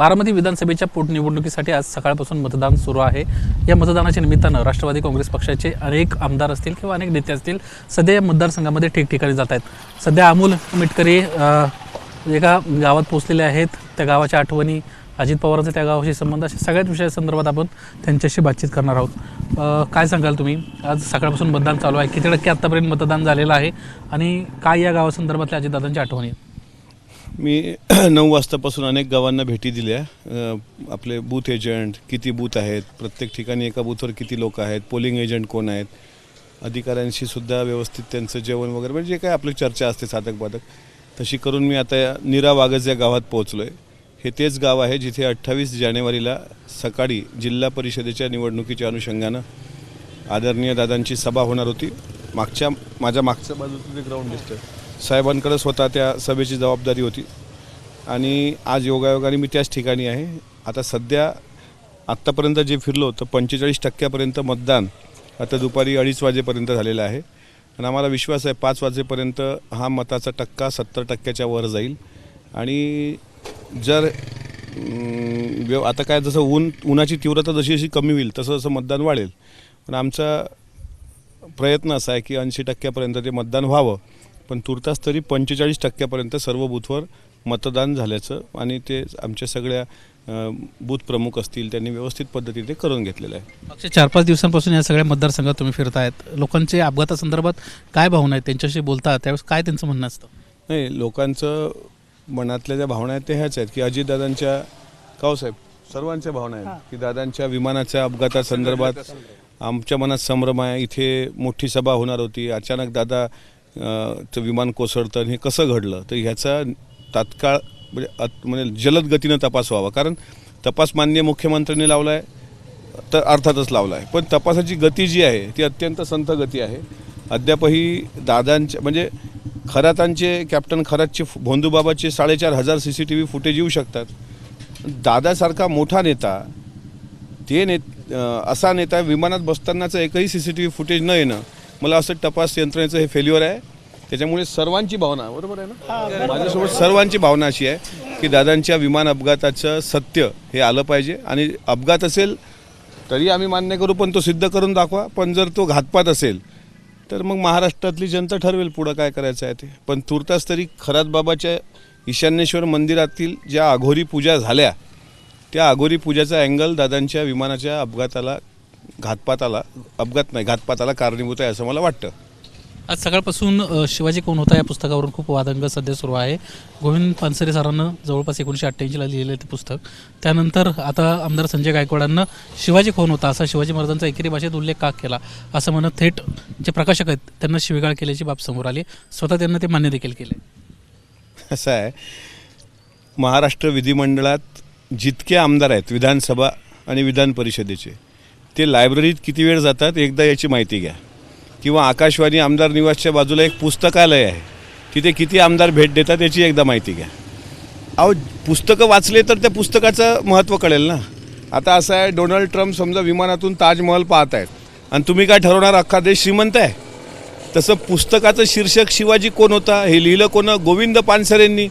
बारामती विधानसभेच्या पोटनिवडणुकीसाठी आज सकाळपासून मतदान सुरू आहे। या मतदानाच्या निमित्तानं राष्ट्रवादी काँग्रेस पक्षाचे अनेक आमदार असतील किंवा अनेक नेते असतील सध्या या मतदारसंघामध्ये ठिकठिकाणी जात आहेत। सध्या अमोल मिटकरी एका गावात पोहोचलेले आहेत। त्या गावाच्या आठवणी, अजित पवारांचा त्या गावाशी संबंध, अशा सगळ्याच विषयासंदर्भात आपण त्यांच्याशी बातचीत करणार आहोत। काय सांगाल तुम्ही? आज सकाळपासून मतदान चालू आहे, किती टक्के आत्तापर्यंत मतदान झालेलं आहे आणि काय या गावासंदर्भातल्या अजितदादांच्या आठवणी आहेत? मी 9 वाजतापासून अनेक गावांना भेटी दिल्या। आपले बूथ एजंट किती बूथ आहेत, प्रत्येक ठिकाणी एका बूथवर किती लोक आहेत, पोलिंग एजंट कोण आहेत, अधिकाऱ्यांशी सुद्धा व्यवस्थित त्यांचं जेवण वगैरे म्हणजे जे काय आपली चर्चा असते साधक बाधक तशी करून मी आता नीरा वागज या गावात पोहोचलो आहे। हे तेच गाव आहे जिथे 28 जानेवारीला सकाळी जिल्हा परिषदेच्या निवडणुकीच्या अनुषंगानं आदरणीय दादांची सभा होणार होती। माझ्या मागच्या बाजूचं जे ग्राउंड दिसतं साहेबांकडे स्वतः त्या सभेची जबाबदारी होती आणि आज योगायोगाने मी त्याच ठिकाणी आहे। आता सध्या आत्तापर्यंत जे फिरलो तर 45% मतदान आता दुपारी 2:30 वाजेपर्यंत झालेलं आहे आणि आम्हाला विश्वास आहे 5 वाजेपर्यंत हा मताचा टक्का 70% वर जाईल। आणि जर आता काय जसं उन्हाची तीव्रता जशी जशी कमी होईल तसं जसं मतदान वाढेल, पण आमचा प्रयत्न असा आहे की 80% ते मतदान व्हावं, पण तुर्तास तरी 45% सर्व बूथवर मतदान झाल्याचं आणि ते आमच्या सगळ्या बूथ प्रमुख असतील त्यांनी व्यवस्थित पद्धतीने करून घेतलेलं आहे। मागच्या 4-5 दिवसांपासून या सगळ्या मतदारसंघात तुम्ही फिरतायत, लोकांचे अपघातासंदर्भात काय भावना आहेत, त्यांच्याशी बोलता त्यावेळेस काय त्यांचं म्हणणं असतं? नाही, लोकांचं मनातल्या ज्या भावना आहेत ते ह्याच आहेत की अजितदादांच्या कावसाहेब सर्वांच्या भावना आहेत की दादांच्या विमानाच्या अपघातासंदर्भात आमच्या मनात संभ्रम आहे। इथे मोठी सभा होणार होती, अचानक दादाचं विमान कोसळतं, हे कसं घडलं तर ह्याचा तात्काळ म्हणजे जलद गतीनं तपास व्हावा। कारण तपास माननीय मुख्यमंत्र्यांनी लावला आहे तर अर्थातच लावला आहे, पण तपासाची गती जी आहे ती अत्यंत संथ गती आहे। अद्यापही दादांच्या म्हणजे खरातांचे कॅप्टन खरातचे भोंदूबाबाचे 4,500 CCTV फुटेज येऊ शकतात। दादासारखा मोठा नेता असा नेता विमानात बसतानाचं एकही CCTV फुटेज न येणं, मला असं तपास यंत्रणेचं हे फेल्युअर आहे। त्याच्यामुळे सर्वांची भावना बरोबर आहे ना, माझ्यासोबत सर्वांची भावना अशी आहे की दादांच्या विमान अपघाताचं सत्य हे आलं पाहिजे आणि अपघात असेल तरी आम्ही मान्य करू, पण तो सिद्ध करून दाखवा। पण जर तो घातपात असेल तर मग महाराष्ट्रातली जनता ठरवेल पुढं काय करायचं आहे ते। पण तुर्तास तरी खरातबाबाच्या ईशान्येश्वर मंदिरातील ज्या अघोरी पूजा झाल्या त्या अघोरी पूजाचा अँगल दादांच्या विमानाच्या घातपाताला कारणीभूत आहे असं मला वाटतं। आज सकाळपासून शिवाजी कोण होता या पुस्तकावरून खूप वादंग सध्या सुरू आहे। गोविंद पानसरे सरांनं जवळपास 1988ला लिहिलेलं ते पुस्तक, त्यानंतर आता आमदार संजय गायकवाडांना शिवाजी कोण होता असा शिवाजी महाराजांचा एकेरी भाषेत उल्लेख का केला असं म्हणत थेट जे प्रकाशक आहेत त्यांना शिवीगाळ केल्याची बाब समोर आली, स्वतः त्यांना ते मान्य देखील केले। असं आहे, महाराष्ट्र विधिमंडळात जितके आमदार आहेत विधानसभा आणि विधान परिषदेचे ते लायब्ररीत किती वेळ जातात एकदा याची माहिती घ्या, किंवा आकाशवाणी आमदार निवासच्या बाजूला एक पुस्तकालय आहे तिथे किती आमदार भेट देतात याची एकदा माहिती घ्या। अहो, पुस्तकं वाचले तर त्या पुस्तकाचं महत्त्व कळेल ना। आता असं आहे, डोनाल्ड ट्रम्प समजा विमानातून ताजमहल पाहत आहेत आणि तुम्ही काय ठरवणार अख्खा देश श्रीमंत आहे, तसं पुस्तकाचं शीर्षक शिवाजी कोण होता हे लिहिलं कोण? गोविंद पानसरेंनी।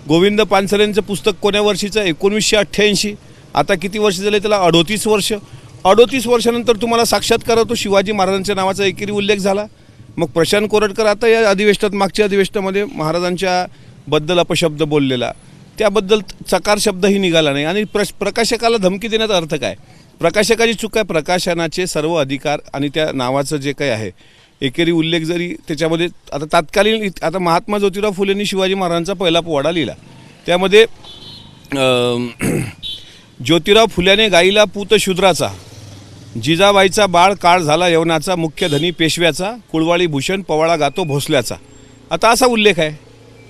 गोविंद पानसरेंचं पुस्तक कोण्या वर्षीचं? 1988। आता किती वर्ष झाले त्याला? 38 वर्ष। 38 वर्षानंतर तुम्हाला साक्षात्कारात शिवाजी महाराजांच्या नावाचा एकेरी उल्लेख झाला। मग प्रशांत कोरटकर आता या अधिवेशनात मागच्या अधिवेशनामध्ये महाराजांच्या बद्दल अपशब्द बोललेला, त्याबद्दल चकार शब्दही निघाला नाही आणि प्रकाशकाला धमकी देण्याचा अर्थ काय? प्रकाशकाची चूक आहे। प्रकाशनाचे सर्व अधिकार आणि त्या नावाचं जे काही आहे एकेरी उल्लेख जरी त्याच्यामध्ये आता तात्कालीन आता महात्मा ज्योतिराव फुलेंनी शिवाजी महाराजांचा पहिला पोवाडा लिहिला, त्यामध्ये ज्योतिराव फुल्याने गाईला पूत शूद्राचा, जिजाबाईचा बाळ काळ झाला यवनाचा, मुख्य धनी पेशव्याचा, कुळवाळी भूषण पवाळा गातो भोसल्याचा, आता असा उल्लेख आहे।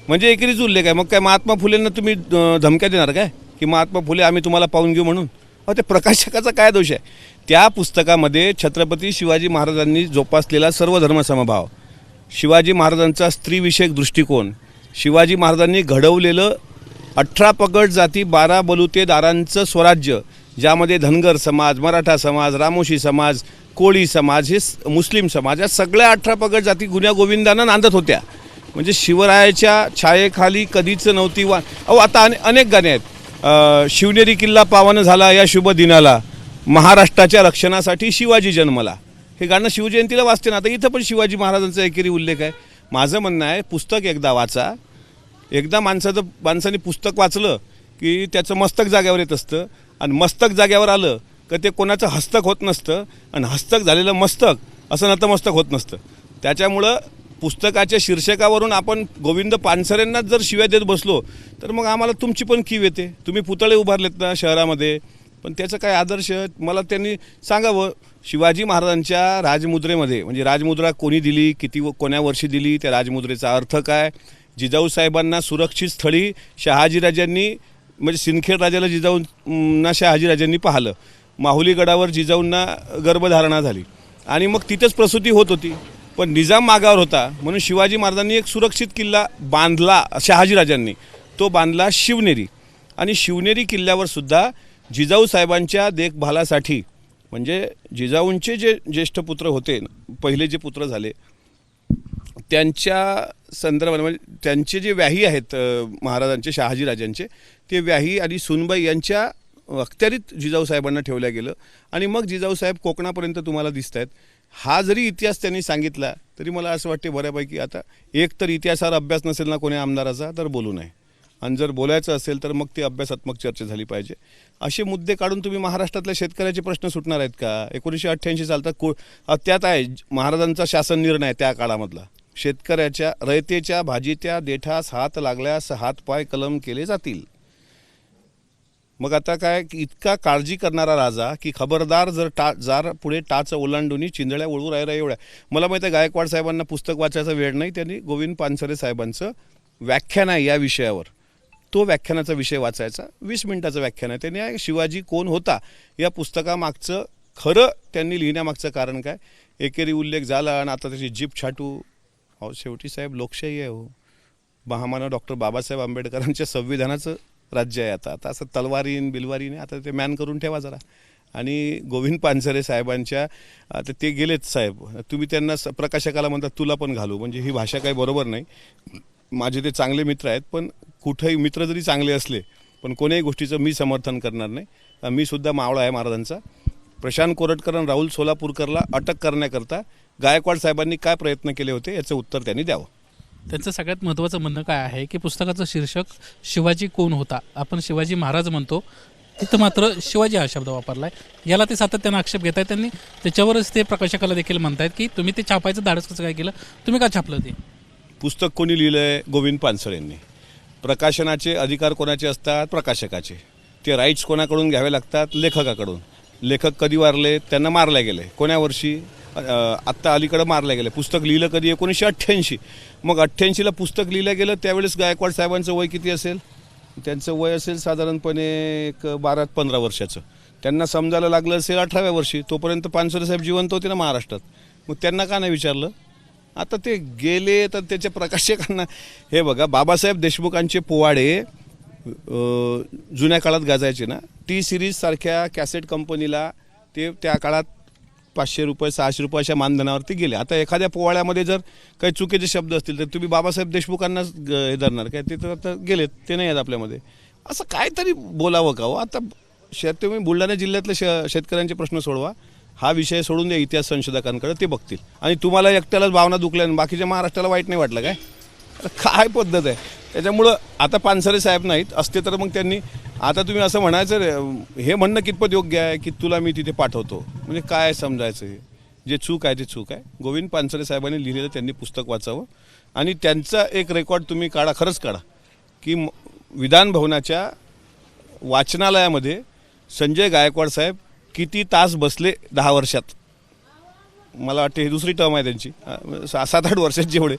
म्हणजे एकेरीच उल्लेख आहे। मग काय महात्मा फुलेंना तुम्ही धमक्या देणार काय की महात्मा फुले आम्ही तुम्हाला पाहून घेऊ म्हणून? अहो, ते प्रकाशकाचा काय दोष आहे? त्या पुस्तकामध्ये छत्रपती शिवाजी महाराजांनी जोपासलेला सर्व धर्मसमभाव, शिवाजी महाराजांचा स्त्रीविषयक दृष्टिकोन, शिवाजी महाराजांनी घडवलेलं 18 पगड जाती 12 बलुतेदारांचं स्वराज्य, ज्यामध्ये धनगर समाज, मराठा समाज, रामोशी समाज, कोळी समाज, हे मुस्लिम समाज, या सगळ्या 18 पगड जाती गुन्ह्या गोविंदांना नांदत होत्या। म्हणजे शिवरायाच्या छायेखाली कधीच नव्हती अहो, आता अनेक गाणे आहेत शिवनेरी किल्ला पावन झाला या शुभ दिनाला, महाराष्ट्राच्या रक्षणासाठी शिवाजी जन्मला. हे गाणं शिवजयंतीला वाचते ना. आता इथं पण शिवाजी महाराजांचा एकेरी उल्लेख आहे. माझं म्हणणं आहे, पुस्तक एकदा वाचा. एकदा माणसाने पुस्तक वाचलं की त्याचं मस्तक जाग्यावर येत असतं, आणि मस्तक जाग्यावर आलं तर ते कोणाचं हस्तक होत नसतं, आणि हस्तक झालेलं मस्तक असं नतमस्तक होत नसतं. त्याच्यामुळं पुस्तकाच्या शीर्षकावरून आपण गोविंद पानसरेंनाच जर शिव्या देत बसलो तर मग आम्हाला तुमची पण कीव येते. तुम्ही पुतळे उभारलेत ना शहरामध्ये, पण त्याचं काय आदर्श मला त्यांनी सांगावं. शिवाजी महाराजांच्या राजमुद्रेमध्ये, म्हणजे राजमुद्रा कोणी दिली, कोण्या वर्षी दिली, त्या राजमुद्रेचा अर्थ काय, जिजाऊ साहेबांना सुरक्षित स्थळी शहाजीराजांनी, म्हणजे सिंदखेड राजाला जिजाऊंना शहाजीराजांनी पाहिलं, माहुली गडावर जिजाऊंना गर्भधारणा झाली, आणि मग तिथेच प्रसूती होत होती. पण निजाम मागावर होता म्हणून शिवाजी महाराजांनी एक सुरक्षित किल्ला बांधला शहाजीराजांनी, तो बांधला शिवनेरी. आणि शिवनेरी किल्ल्यावर सुद्धा जिजाऊ साहेबांच्या देखभालासाठी, म्हणजे जिजाऊंचे जे ज्येष्ठ पुत्र होते, पहिले जे पुत्र झाले, त्यांच्या संदर्भात, म्हणजे त्यांचे जे व्याही आहेत महाराजांचे, शहाजीराजांचे, ते व्याही आणि सुनबाई यांच्या अखत्यारीत जिजाऊ साहेबांना ठेवल्या गेलं. आणि मग जिजाऊ साहेब कोकणापर्यंत तुम्हाला दिसत आहेत. हा जरी इतिहास त्यांनी सांगितला तरी मला असं वाटते बऱ्यापैकी आता एक तर इतिहासावर अभ्यास नसेल ना कोणी आमदाराचा तर बोलू नये, आणि जर बोलायचं असेल तर मग ते अभ्यासात्मक चर्चा झाली पाहिजे. असे मुद्दे काढून तुम्ही महाराष्ट्रातल्या शेतकऱ्याचे प्रश्न सुटणार आहेत का? 1988 चालतात त्यात आहे महाराजांचा शासन निर्णय, त्या काळामधला शेतकऱ्याच्या रयतेच्या भाजीत्या देठास हात लागल्यास हातपाय कलम केले जातील. मग आता काय, इतका काळजी करणारा राजा की खबरदार जर पुढे टाच ओलांडून चिंधळ्या वळू राहिल्या एवढ्या. मला माहिती आहे गायकवाड साहेबांना पुस्तक वाचायचा वेळ नाही, त्यांनी गोविंद पानसरे साहेबांचं व्याख्यान आहे या विषयावर, तो व्याख्यानाचा विषय वाचायचा. 20 मिनिटाचं व्याख्यान आहे. त्यांनी शिवाजी कोण होता या पुस्तकामागचं खरं त्यांनी लिहिण्यामागचं कारण काय, एकेरी उल्लेख झाला आणि आता त्याची जीप छाटू. अहो शेवटी साहेब लोकशाही आहे हो, महामानव डॉक्टर बाबासाहेब आंबेडकरांच्या संविधानाचं राज्य आहे. आता असं तलवारीन बिलवारीने आता ते मॅन करून ठेवा जरा. आणि गोविंद पानसरे साहेबांच्या, आता ते गेलेत साहेब, तुम्ही त्यांना प्रकाशकाला म्हणतात तुला पण घालू, म्हणजे ही भाषा काही बरोबर नाही. माझे ते चांगले मित्र आहेत, पण कुठेही मित्र जरी चांगले असले पण कोणत्याही गोष्टीचं मी समर्थन करणार नाही. मी सुद्धा मावळा आहे महाराजांचा. प्रशांत कोरटकर आणि राहुल सोलापूरकरला अटक करण्याकरता गायकवाड साहेबांनी काय प्रयत्न केले होते याचं उत्तर त्यांनी द्यावं. त्यांचं सगळ्यात महत्त्वाचं म्हणणं काय आहे की पुस्तकाचं शीर्षक शिवाजी कोण होता, आपण शिवाजी महाराज म्हणतो, तिथं मात्र शिवाजी हा शब्द वापरला आहे. याला ते सातत्यानं आक्षेप घेत आहेत. त्यांनी त्याच्यावरच ते प्रकाशकाला देखील म्हणतायत की तुम्ही ते छापायचं धाडस कसं काय केलं, तुम्ही का छापलं ते पुस्तक? कोणी लिहिलं आहे? गोविंद पानसरेंनी. प्रकाशनाचे अधिकार कोणाचे असतात? प्रकाशकाचे. ते राईट्स कोणाकडून घ्यावे लागतात? लेखकाकडून. लेखक कधी वारले? त्यांना मारल्या गेले. कोण्या वर्षी? आत्ता अलीकडं मारल्या गेले. पुस्तक लिहिलं कधी? 1988. मग 88ला पुस्तक लिहिलं गेलं त्यावेळेस गायकवाड साहेबांचं वय किती असेल? त्यांचं वय असेल साधारणपणे एक 12-15 वर्षाचं. त्यांना समजायला लागलं असेल 18व्या वर्षी. तोपर्यंत पानसरे साहेब जिवंत होते ना महाराष्ट्रात. मग त्यांना का नाही विचारलं? आता ते गेले तर त्याच्या प्रकाशकांना, हे बघा बाबासाहेब देशमुखांचे पोवाडे जुन्या काळात गाजायचे ना, टी सिरीज सारख्या कॅसेट कंपनीला ते त्या काळात 500 रुपये 600 रुपये अशा मानधनावरती गेले. आता एखाद्या पोवाड्यामध्ये जर काही चुकीचे शब्द असतील तर तुम्ही बाबासाहेब देशमुखांनाच हे धरणार काय? ते तर आता गेलेत, ते नाही आहेत आपल्यामध्ये. असं काहीतरी बोलावं का हो? आता तुम्ही बुलढाणा जिल्ह्यातल्या शेतकऱ्यांचे प्रश्न सोडवा, हा विषय सोडून द्या इतिहास संशोधकांकडे, ते बघतील. आणि तुम्हाला एकट्यालाच भावना दुखल्या आणि बाकीच्या महाराष्ट्राला वाईट नाही वाटलं काय? काय पद्धत आहे? त्याच्यामुळं आता पानसरे साहेब नाहीत, असते तर मग त्यांनी, आता तुम्ही असं म्हणायचं, हे म्हणणं कितपत योग्य आहे की तुला मी तिथे पाठवतो, म्हणजे काय समजायचं? हे जे चूक आहे ते चूक आहे. गोविंद पानसरे साहेबांनी लिहिलेलं त्यांनी पुस्तक वाचावं आणि त्यांचा एक रेकॉर्ड तुम्ही काढा, खरंच काढा, की विधान भवनाच्या वाचनालयामध्ये संजय गायकवाड साहेब किती तास बसले 10 वर्षात. मला वाटते ही दुसरी टर्म आहे त्यांची, 7-8 वर्षात जेवढे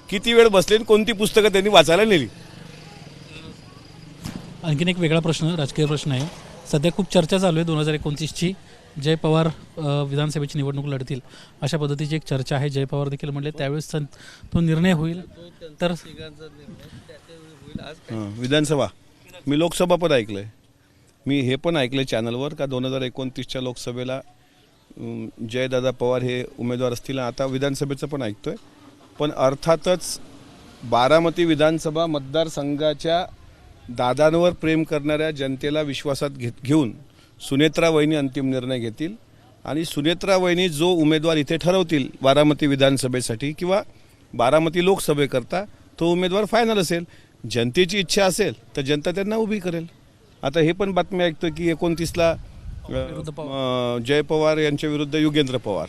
किती वेळ बसले आणि कोणती पुस्तकं त्यांनी वाचायला नेली. आणखीन एक वेगळा प्रश्न, राजकीय प्रश्न आहे. सध्या खूप चर्चा चालू आहे 2029ची. जय पवार विधानसभेची निवडणूक लढतील अशा पद्धतीची एक चर्चा आहे. जय पवार देखील म्हणले त्यावेळेस तो निर्णय होईल तर विधानसभा, मी लोकसभा पण ऐकलंय, मी हे पण ऐकलंय चॅनलवर का 2029च्या लोकसभेला जयदादा पवार हे उमेदवार असतील. आता विधानसभेचं पण ऐकतोय. पण अर्थातच बारामती विधानसभा मतदारसंघाच्या दादांवर प्रेम करणाऱ्या जनतेला विश्वासात घेऊन सुनेत्रा वहिनी अंतिम निर्णय घेतील आणि सुनेत्रा वहिनी जो उमेदवार इथे ठरवतील बारामती विधानसभेसाठी किंवा बारामती लोकसभेकरता तो उमेदवार फायनल असेल. जनतेची इच्छा असेल तर जनता त्यांना उभी करेल. आता हे पण बातमी ऐकतो की 29ला जय पवार यांच्या विरुद्ध युगेंद्र पवार.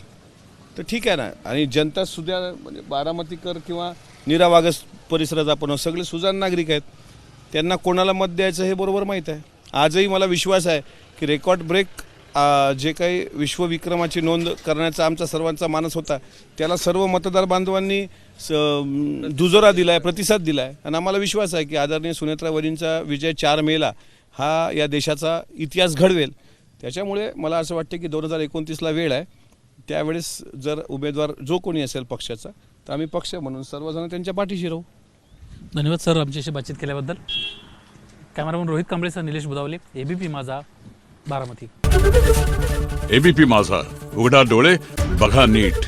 तर ठीक आहे ना. आणि जनता सुद्धा म्हणजे बारामतीकर किंवा नीरा वाघस परिसरात आपण सगळे सुजाण नागरिक आहेत. त्यांना कोणाला मत द्यायचं हे बरोबर माहीत आहे. आजही मला विश्वास आहे की रेकॉर्ड ब्रेक जे काही विश्वविक्रमाची नोंद करण्याचा आमचा सर्वांचा मानस होता त्याला सर्व मतदार बांधवांनी दुजोरा दिला आहे, प्रतिसाद दिला आहे. आणि आम्हाला विश्वास आहे की आदरणीय सुनेत्रा वहिनींचा विजय 4 मेला हा या देशाचा इतिहास घडवेल. त्याच्यामुळे मला असं वाटतं की 2029ला वेळ आहे. त्यावेळेस जर उमेदवार जो कोणी असेल पक्षाचा तर आम्ही पक्ष म्हणून सर्वजण त्यांच्या पाठीशी राहू. धन्यवाद सर आमच्याशी बातचीत केल्याबद्दल. कॅमेरामन रोहित कांबळेसह निलेश बुधावले, एबीपी माझा, बारामती. एबीपी माझा, उघडा डोळे बघा नीट.